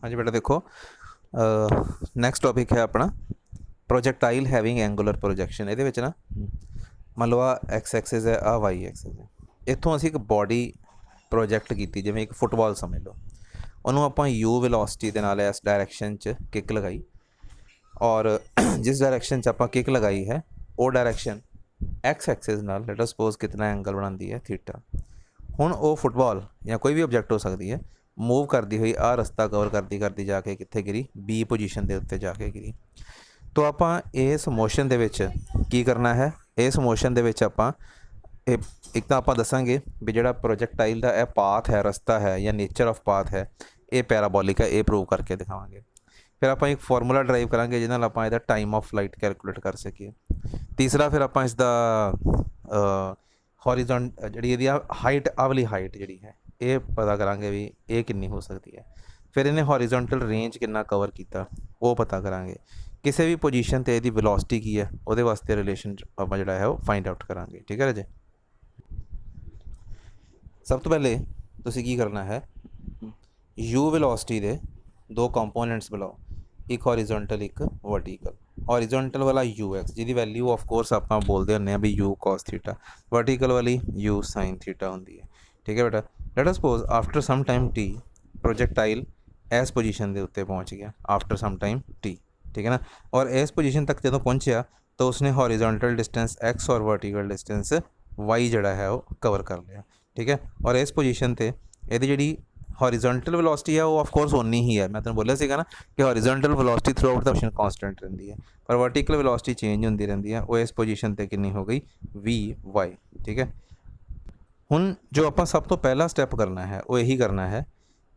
हाँ जी बेटा देखो, नैक्सट टॉपिक है अपना प्रोजेक्टाइल हैविंग एंगुलर प्रोजेक्शन। ये ना मान लो आ एक्स एक्सिस है, आ वाई एक्सिस है। इतों असी एक बॉडी प्रोजेक्ट की, जिमें एक फुटबॉल समझ लो, उन्होंने आप यू वेलोसिटी के नाल इस डायरैक्शन च किक लगाई और जिस डायरैक्शन च आप किक लगाई है वो डायरैक्शन एक्स एक्सिस नाल लेट अस सपोज कितना एंगल बनाती है थीटा। हुण वो फुटबॉल या कोई भी ऑब्जैक्ट हो सकती है मूव करती हुई आ रस्ता कवर करती जाके कित्थे गिरी, बी पोजीशन के उत्ते जाके गिरी। तो आप इस मोशन दे विच की करना है, इस मोशन दे विच आपां एक तो आप दसांगे भी जिहड़ा प्रोजेक्टाइल का यह पाथ है, रस्ता है या नेचर ऑफ पाथ है, ये पैराबोलिक है, ये प्रूव करके दिखावांगे। फिर आप एक फॉर्मूला ड्राइव करांगे जिहदे नाल आपां इहदा टाइम ऑफ फ्लाइट कैलकुलेट कर सकीए। तीसरा फिर आप इसका हॉरिजॉन्ट जी हाइट, आ वाली हाइट जी है ये पता करांगे भी ये कितनी हो सकती है। फिर इन्हें हॉरिजॉन्टल रेंज कितना कवर किया वो पता करांगे। किसी भी पोजीशन ते इहदी वेलोसिटी की है वो वास्ते रिलेशन आप जो है वो फाइंड आउट करांगे। ठीक है राजे, सब तो पहले तुसीं की करना है, यू वेलोसिटी के दो कंपोनेंट्स बनाओ, एक हॉरिजॉन्टल एक वर्टिकल। हॉरिजॉन्टल वाला यू एक्स जिहदी वैल्यू ऑफ कोर्स आप बोलते होंगे भी यू कॉस थीटा, वर्टिकल वाली यू साइन थीटा होंगी है। ठीक है बेटा, let us suppose after some time t projectile इस पोजीशन के उत्ते पहुँच गया आफ्टर सम टाइम टी। ठीक है ना, और इस पोजीशन तक जो पहुँचा तो उसने हॉरिजॉन्टल डिस्टेंस एक्स और वर्टिकल डिस्टेंस वाई जड़ा है वो कवर कर लिया। ठीक है, और इस पोजीशन पर यदि जी हॉरिजॉन्टल वेलोसिटी है वो ऑफ कोर्स उन्नी ही है, मैं तुम बोलिया सीगा ना कि horizontal velocity through out the motion constant रहती है, पर वर्टिकल वेलोसिटी चेंज होती रहती है। वो इस पोजीशन पे कितनी हो गई, वी वाई। ठीक है, हुण जो आप सब तो पहला स्टैप करना है वो यही करना है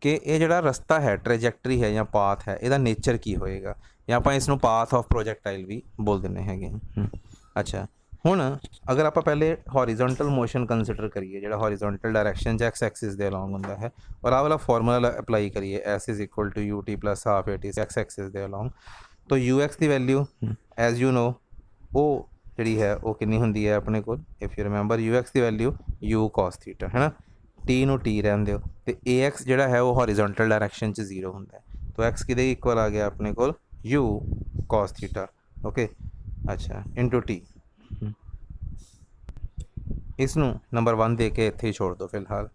कि ये जड़ा रस्ता है, ट्रैजेक्टरी है या पाथ है, इसका नेचर की होएगा, या आप इसनों पाथ ऑफ प्रोजेक्टाइल भी बोल देने हैं। अच्छा, हुण अगर आप पहले हॉरिजॉन्टल मोशन कंसिडर करिए जो हॉरिजॉन्टल डायरैक्शन एक्स एक्सिस के अलॉन्ग होंदा है, और आ वाला फॉर्मूला अप्लाई करिए S is equal to u t plus half a t x axis के अलॉन्ग, तो यू एक्स की वैल्यू एज यू नो वो जी है वो कितनी होंगी है अपने को, if you remember u x की वैल्यू यू कॉस थीटा है ना, टी नू टी रहन दो, तो ए एक्स जोड़ा है वो हॉरिजॉन्टल डायरैक्शन च जीरो होंदा है, तो एक्स कि इक्वल आ गया अपने को यू कॉस थीटा। ओके, अच्छा इंटू टी, इसनों नंबर 1 दे के इत्थे ही छोड़ दो फिलहाल।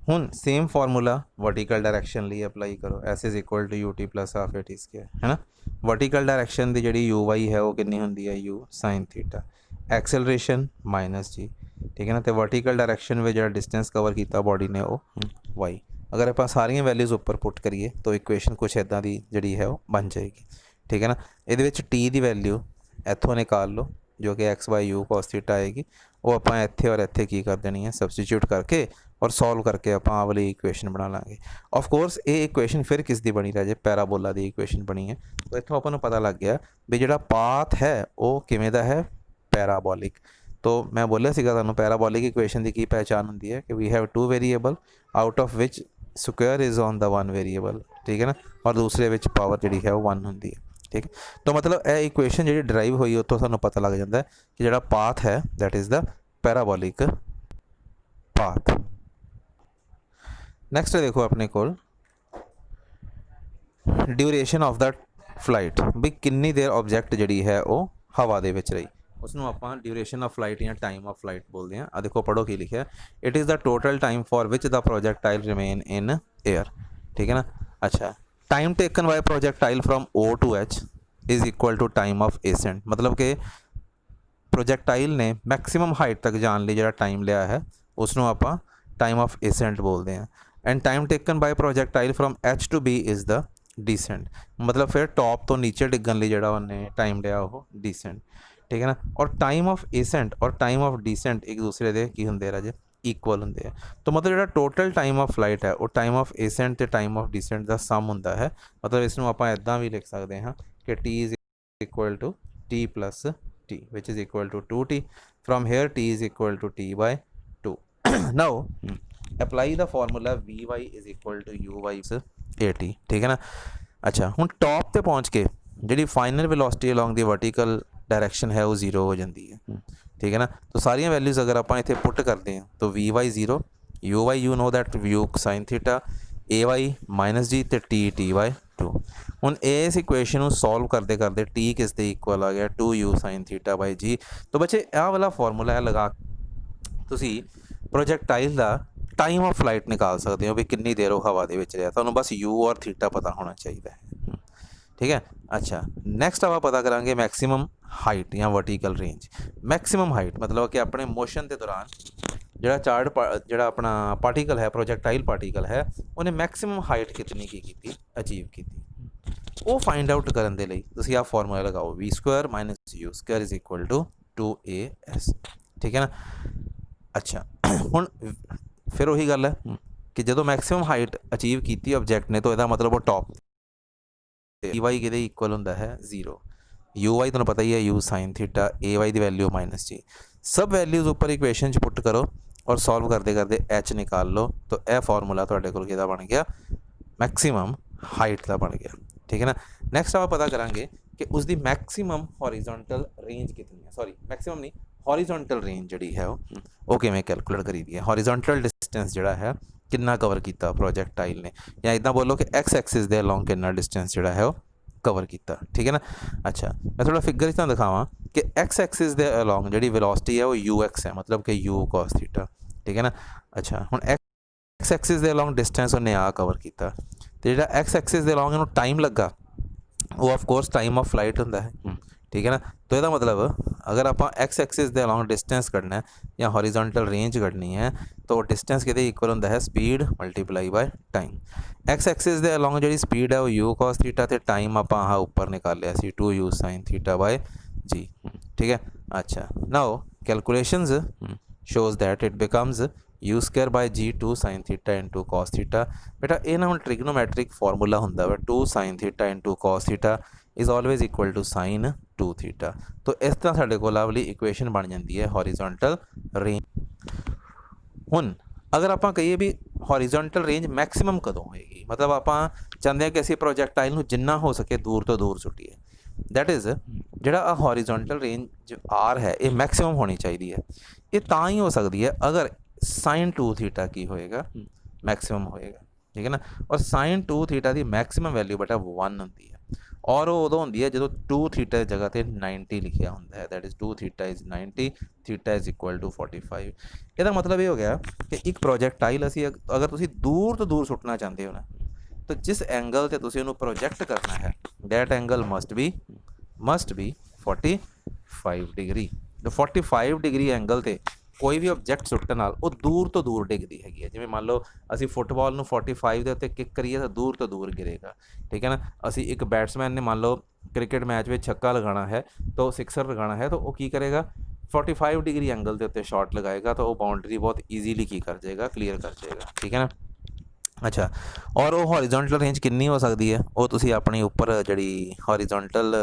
हुण सेम फॉर्मूला वर्टिकल डायरैक्शन लिए अप्लाई करो, S is equal to u t plus half a t square है ना। वर्टिकल डायरैक्शन की जी यू वाई है वो कितनी होंगी है, u sine theta, acceleration minus g. ठीक है ना, तो वर्टिकल डायरैक्शन में जो डिस्टेंस कवर किया बॉडी ने वो वाई। अगर आप सारिया वैल्यूज़ उपर पुट करिए तो इक्वेशन कुछ इदा की जी है वो बन जाएगी। ठीक है ना, ये टी की वैल्यू इतों निकाल लो जो कि x by you cos theta आएगी, वो आप इत्थे और इत्थे की कर देनी है सबस्टिट्यूट करके और सॉल्व करके आप वाली इक्वेशन बना लाँगे। ऑफ कोर्स ये इक्वेशन फिर किस दी बनी रहे, पैराबोला की इक्वेशन बनी है, तो इतों अपन पता लग गया भी जो पाथ है वो किमें दा है, पैराबोलिक। तो मैं बोलिया सीगा तुहानूं पैराबोलिक इक्वेशन की पहचान होंदी है कि we have 2 variable out of which square is on the 1 variable. ठीक है ना, और दूसरे विच पावर जी है वो 1 होंदी है। ठीक है, तो मतलब यह इक्वेशन जी ड्राइव हुई उतों सानूं पता लग जाता है कि जो पाथ है that is the parabolic path. Next देखो अपने को ड्यूरेशन ऑफ द फ्लाइट, भी किन्नी देर ऑब्जैक्ट जी है वो हवा दे विच रही, उसनों आप ड्यूरेशन ऑफ फ्लाइट या टाइम ऑफ फ्लाइट बोलते हैं। आ देखो पढ़ो की लिखा है, it is the total time for which the projectile remain in air. ठीक है ना, अच्छा time taken by projectile from O to H is equal to time of ascent, मतलब कि प्रोजेक्टाइल ने मैक्सिमम हाइट तक जाने लिए जो टाइम लिया है उसनों आप टाइम ऑफ एसेंट बोलते हैं। And time taken by projectile from H to B is the descent, मतलब फिर टॉप तो नीचे डिगन लिए जो उन्हें टाइम लिया वो डिसेंट। ठीक है ना, और टाइम ऑफ एसेंट और टाइम ऑफ डिसेंट एक दूसरे के की होंगे राजे, इक्वल होंगे। तो मतलब जो टोटल टाइम ऑफ फ्लाइट है वो टाइम ऑफ एसेंट तो टाइम ऑफ डिसेंट का सम होंगे है, मतलब इसनों आप इदा भी लिख सकते हैं कि t is equal to t plus t which is equal to 2t, from here t is equal to t by 2। now apply the formula vy is equal to uy is at। ठीक है ना, अच्छा हुण top पे पहुँच के जी final velocity along the vertical direction है वो जीरो हो जाती है। ठीक है ना, तो सारिया वैल्यूज़ अगर आप इतने पुट करते हैं तो v y zero, you know that u sine theta, a y minus g तो टी वाई ਹੁਣ ਇਸ ਇਕੁਏਸ਼ਨ ਨੂੰ ਸੋल्व करते करते टी किस दे इक्वल आ गया 2u sin थीटा बाई जी। तो बच्चे आह वाला फॉर्मूला है लगा ਤੁਸੀਂ ਪ੍ਰੋਜੈਕਟਾਈਲ ਦਾ टाइम ऑफ फ्लाइट निकाल सकते हो भी कितनी देर वो हवा दे विच रहा, तुहानूं बस u और थीटा पता होना चाहिए है। ठीक है। अच्छा नैक्सट आप पता करांगे मैक्सिमम हाइट या वर्टिकल रेंज। मैक्सिमम हाइट मतलब कि अपने मोशन के दौरान ਜਿਹੜਾ ਜਿਹੜਾ ਆਪਣਾ ਪਾਰਟੀਕਲ ਹੈ ਪ੍ਰੋਜੈਕਟਾਈਲ ਪਾਰਟੀਕਲ ਹੈ ਉਹਨੇ ਮੈਕਸਿਮਮ ਹਾਈਟ ਕਿਤਨੀ ਕੀ ਕੀਤੀ ਅਚੀਵ ਕੀਤੀ, ਉਹ ਫਾਈਂਡ ਆਊਟ ਕਰਨ ਦੇ ਲਈ ਤੁਸੀਂ ਆਹ ਫਾਰਮੂਲਾ ਲਗਾਓ v² - u² = 2as। ਠੀਕ ਹੈ ਨਾ। ਅੱਛਾ ਹੁਣ ਫਿਰ ਉਹੀ ਗੱਲ ਹੈ ਕਿ ਜਦੋਂ ਮੈਕਸਿਮਮ ਹਾਈਟ ਅਚੀਵ ਕੀਤੀ ਆਬਜੈਕਟ ਨੇ ਤਾਂ ਇਹਦਾ ਮਤਲਬ ਉਹ ਟੌਪ ey ਕਿਹਦੇ ਇਕੁਅਲ ਹੁੰਦਾ ਹੈ 0। ui ਤੁਹਾਨੂੰ ਪਤਾ ਹੀ ਹੈ u sin थीटा, ay ਦੀ वैल्यू -g। सब वैल्यूज़ उपर इक्वेशन च पुट करो और सॉल्व करते करते एच निकाल लो, तो यह फॉर्मूला तुहाडे कोल किहदा बन गया मैक्सिमम हाइट का बन गया। ठीक है ना। नैक्सट आप पता करांगे कि उसकी मैक्सिमम हॉरिजॉन्टल रेंज कितनी है, सॉरी मैक्सिमम नहीं हॉरिजॉन्टल रेंज जिहड़ी है वो किवें कैलकुलेट करी दी है। हॉरिजॉन्टल डिस्टेंस जिहड़ा है कितना कवर किया प्रोजैक्टाइल ने, या इदां बोलो कि एक्स एक्सिस दे अलोंग कितना डिस्टेंस जिहड़ा है वो कवर किया। ठीक है ना। अच्छा मैं थोड़ा फिगर तुहानूं दिखावां कि एक्स एक्सिस दे अलोंग जिहड़ी वेलोसिटी है वो ux है, मतलब कि u cos थीटा। ठीक है ना। अच्छा हुण एक्स एक्सिस दे अलोंग डिस्टेंस उन्हें आ कवर किया, तो जिहड़ा एक्स एक्सिस दे अलोंग इहनूं टाइम लगा वो of course time of flight होंदा है। ठीक है ना। तो यदा मतलब अगर आप एक्स एक्सिस दे अलोंग डिस्टेंस कढ़ना है या हॉरिजॉन्टल रेंज कढ़नी है तो डिस्टेंस किहदे इक्वल होंदा है speed multiply by time. X axis they along जिहड़ी स्पीड है वो u cos थीटा, तो टाइम आप ऊपर निकालिया सी 2u sin थीटा बाय जी। ठीक है। अच्छा now calculations shows that it becomes u² by g 2 sin theta into cos theta। बेटा ये ना हम ट्रिग्नोमैट्रिक फार्मूला होंदा वा 2 sin theta into cos theta is always equal to sin 2 theta। तो इस तरह साडे कोल वाली इक्वेशन बन जाती है हॉरिजॉन्टल रेंज। हुण अगर आप कहिए भी हॉरिजॉन्टल रेंज मैक्सिमम कदों होएगी, मतलब आप चाहते हैं कि असीं प्रोजैक्टाइल नूं जिन्ना हो सके दूर तो दूर सुट्टीए, दैट इज़ जिहड़ा हॉरिजॉन्टल रेंज आर है ये मैक्सिमम होनी चाहिए है। ये तां ही हो सकती है अगर sin 2 थीटा की होएगा मैक्सिमम होएगा। ठीक है ना। और sin 2 थीटा की मैक्सिमम वैल्यू बेटा 1 होती है, और वो उदों होंदी है जो 2 थीटा की जगह पर 90 लिखा होंदा है, that is 2 theta is 90, theta is equal to 45। ਇਹਦਾ मतलब ये हो गया कि एक प्रोजैक्टाइल ਅਸੀਂ अगर तुसी दूर तो दूर सुटना चाहते हो ना, तो जिस एंगल से तुसी उन्हें प्रोजैक्ट करना है that angle must be 45 degree. तो 45 डिग्री एंगल से कोई भी ऑब्जैक्ट सुट्टन नाल वो दूर तो दूर डिगदी हैगी है। जिवें मान लो असी फुटबॉल नूं 45 के उत्ते किक करिए तो दूर गिरेगा। ठीक है ना। असी एक बैट्समैन ने मान लो क्रिकेट मैच में छक्का लगाना है तो सिक्सर लगाना है, तो वो की करेगा 45 डिग्री एंगल के उत्ते शॉट लगाएगा, तो वो बाउंड्री बहुत ईजीली की कर जाएगा, क्लीयर कर जाएगा। ठीक है ना। अच्छा और वो हॉरिजॉन्टल रेंज कितनी हो सकती है, वो तुसी अपनी उपर जी हॉरिजॉन्टल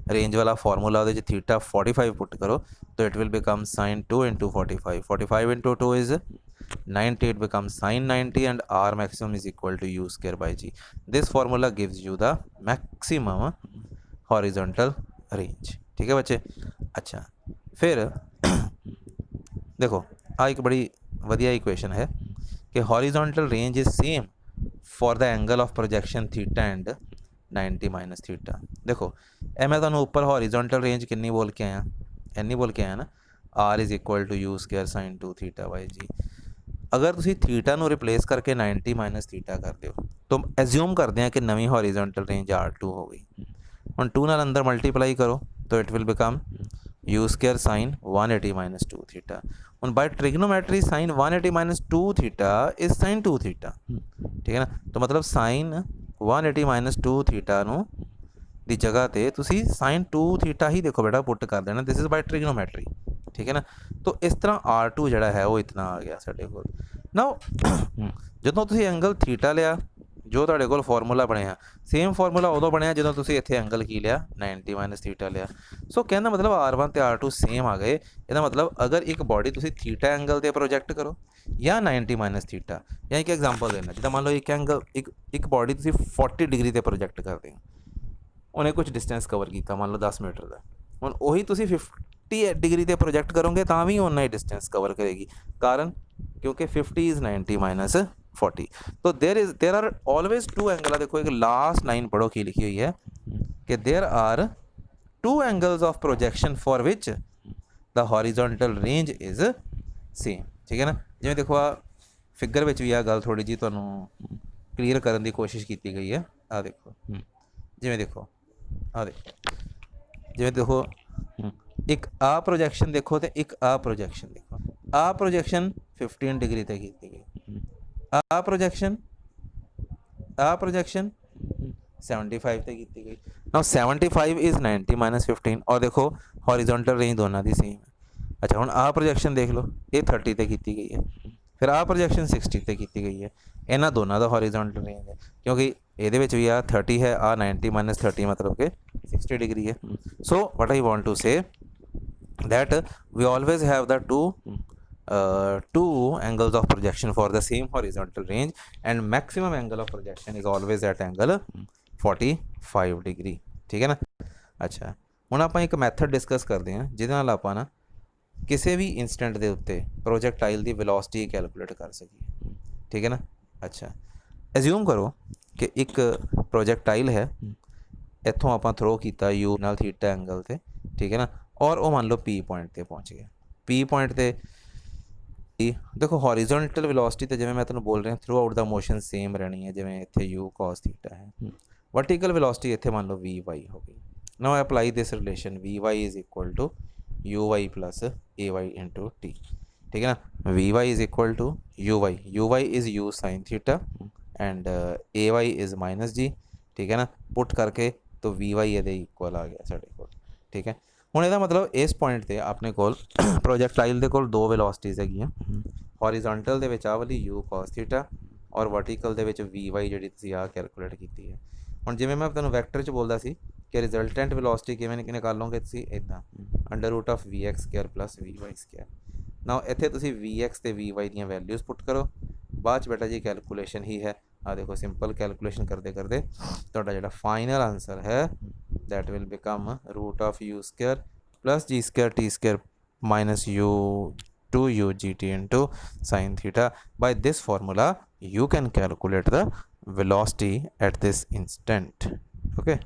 रेंज वाला फार्मूला वो थीटा 45 पुट करो तो it will become sin 2 into 45, 45 into 2 is 90, it becomes sin 90 and r maximum is equal to u² by g। this formula gives you the maximum horizontal range। ठीक है बच्चे। अच्छा फिर देखो आ एक बड़ी वधिया इक्वेशन है कि horizontal range is same for the angle of projection theta and 90 minus theta. देखो ए मैं तुहानूं उपर हॉरिजॉन्टल रेंज कितनी बोल के आया, इन्नी बोल के आया ना, r is equal to u² sin 2 theta by g. अगर तुसी थीटा नूं रिप्लेस करके 90 माइनस थीटा कर दो तो एज्यूम करते हैं कि नवी हॉरिजॉन्टल रेंज r2 हो गई। हुण 2 नाल अंदर मल्टीप्लाई करो तो it will become u² sin 180 माइनस 2 थीटा। हुण बाय ट्रिग्नोमेट्री sin 180 माइनस 2 थीटा इज sin 2 थीटा। ठीक है ना। तो मतलब sin 180 माइनस 2 थीटा नूं दी जगह ते तुसी sin 2 थीटा ही देखो बेटा पुट कर देना, दिस इज़ बाय ट्रिग्नोमेट्री। ठीक है ना। तो इस तरह r2 जिहड़ा है वो इतना आ गया साडे कोल। नाउ जदों तुसी एंगल थीटा लिया जो तुहाडे कोल फार्मूला बनिया सेम फार्मूला उदों बनिया जदों तुसी इत्थे एंगल की लिया 90 माइनस थीटा लिया। सो कहना मतलब r1 ते r2 सेम आ गए। इसका मतलब अगर एक बॉडी तुसी थीटा एंगल ते प्रोजैक्ट करो या 90 माइनस थीटा, या एक एग्जांपल देना जिदा मान लो एक एंगल एक बॉडी तुसी 40 डिग्री ते प्रोजैक्ट करते हो, उन्हें कुछ डिस्टेंस कवर किया मान लो 10 मीटर का, हुण उही तुसी 50 डिग्री ते प्रोजैक्ट करोगे तां भी उन्ना ही डिस्टेंस कवर करेगी, कारण क्योंकि 50 इज़ 90 माइनस 40। तो there are always two angle. देखो एक लास्ट लाइन पढ़ो की लिखी हुई है कि there are two angles of projection for which the horizontal range is same. ठीक है ना। जिवें देखो आ फिगर विच भी आ गल थोड़ी जी तुहानूं क्लीयर करने की कोशिश की गई है। आ देखो जिवें देखो आ देखो जिवें देखो एक आ प्रोजेक्शन देखो तो एक आ प्रोजेक्शन देखो। आ प्रोजेक्शन 15 डिग्री तक की गई। आ प्रोजेक्शन 75 तक की गई। नाउ 75 इज 90 माइनस 15 और देखो हॉरिजॉन्टल रेंज दोनों की सेम है। अच्छा हुण आ प्रोजेक्शन देख लो, ये 30 तक की गई है, फिर आ प्रोजेक्शन 60 तक की गई है। इन्होंने दोनों का हॉरिजॉन्टल रेंज है क्योंकि ये भी आ 30 है, आ 90 माइनस 30 मतलब कि 60 डिग्री है। So what I want to say that we always have the two angles of projection for the same horizontal range and maximum angle of projection is always at angle 45 degree. ठीक है ना। अच्छा ਹੁਣ ਆਪਾਂ ਇੱਕ method discuss ਕਰਦੇ ਹਾਂ ਜਿਹਦੇ ਨਾਲ ਆਪਾਂ ਨਾ ਕਿਸੇ ਵੀ ਇਨਸਟੈਂਟ ਦੇ ਉੱਤੇ ਪ੍ਰੋਜੈਕਟਾਈਲ ਦੀ ਵੈਲੋਸਿਟੀ ਕੈਲਕੂਲੇਟ ਕਰ ਸਕੀਏ। ਠੀਕ ਹੈ ਨਾ। ਅੱਛਾ ਐਜ਼ਿਊਮ ਕਰੋ ਕਿ ਇੱਕ ਪ੍ਰੋਜੈਕਟਾਈਲ ਹੈ, ਇੱਥੋਂ ਆਪਾਂ ਥਰੋ ਕੀਤਾ ਯੂ ਨਾਲ ਥੀਟਾ ਐਂਗਲ ਤੇ। ਠੀਕ ਹੈ ਨਾ। और वो मान लो पी पॉइंट पर पहुँच गया। पी पॉइंट पर देखो हॉरिजॉन्टल वेलोसिटी तो जिवें मैं तुहानूं बोल रहा throughout the motion same रहनी है, जिवें इत्थे यू कॉस थीटा है। वर्टिकल वेलोसिटी इत्थे मान लो वी वाई हो गई। Now apply this relation v y is equal to u y plus a y into t. ठीक है ना। V y is equal to u y is u sine theta and a y is minus g. ठीक है ना। Put करके तो v Y ये equal आ गया साढ़े कोल। ठीक है। ਹੁਣ ਇਹਦਾ ਮਤਲਬ ਇਸ ਪੁਆਇੰਟ ਤੇ ਆਪਣੇ ਕੋਲ ਪ੍ਰੋਜੈਕਟਾਈਲ ਦੇ ਕੋਲ ਦੋ ਵੈਲੋਸਿਟੀਜ਼ ਹੈਗੀਆਂ। ਹੌਰੀਜ਼ੌਂਟਲ ਦੇ ਵਿੱਚ ਆ ਵਾਲੀ ਯੂ ਕਾਸ ਥੀਟਾ ਔਰ ਵਰਟੀਕਲ ਦੇ ਵਿੱਚ ਵੀ ਵਾਈ ਜਿਹੜੀ ਤੁਸੀਂ ਆ ਕੈਲਕੂਲੇਟ ਕੀਤੀ ਹੈ। ਹੁਣ ਜਿਵੇਂ ਮੈਂ ਤੁਹਾਨੂੰ ਵੈਕਟਰ 'ਚ ਬੋਲਦਾ ਸੀ ਕਿ ਰਿਜ਼ਲਟੈਂਟ ਵੈਲੋਸਿਟੀ ਕਿਵੇਂ ਨਿਕਾਲ ਲਓਗੇ ਤੁਸੀਂ ਇੱਦਾਂ under root of v x square plus v y square. Now ਇੱਥੇ ਤੁਸੀਂ ਵੀ ਐਕਸ ਅਤੇ ਵੀ ਵਾਈ ਦੀਆਂ ਵੈਲਿਊਜ਼ ਪੁੱਟ ਕਰੋ। ਬਾਅਦ 'ਚ ਬੇਟਾ ਜੀ ਕੈਲਕੂਲੇਸ਼ਨ ਹੀ ਹੈ। ਆ ਦੇਖੋ ਸਿੰਪਲ ਕੈਲਕੂਲੇਸ਼ਨ ਕਰਦੇ ਕਰਦੇ ਤੁਹਾਡਾ ਜਿਹੜਾ ਫਾਈਨਲ ਆਂਸਰ ਹੈ that will become root of u square plus g square t square minus u 2u gt into sin theta. By this formula you can calculate the velocity at this instant. Okay.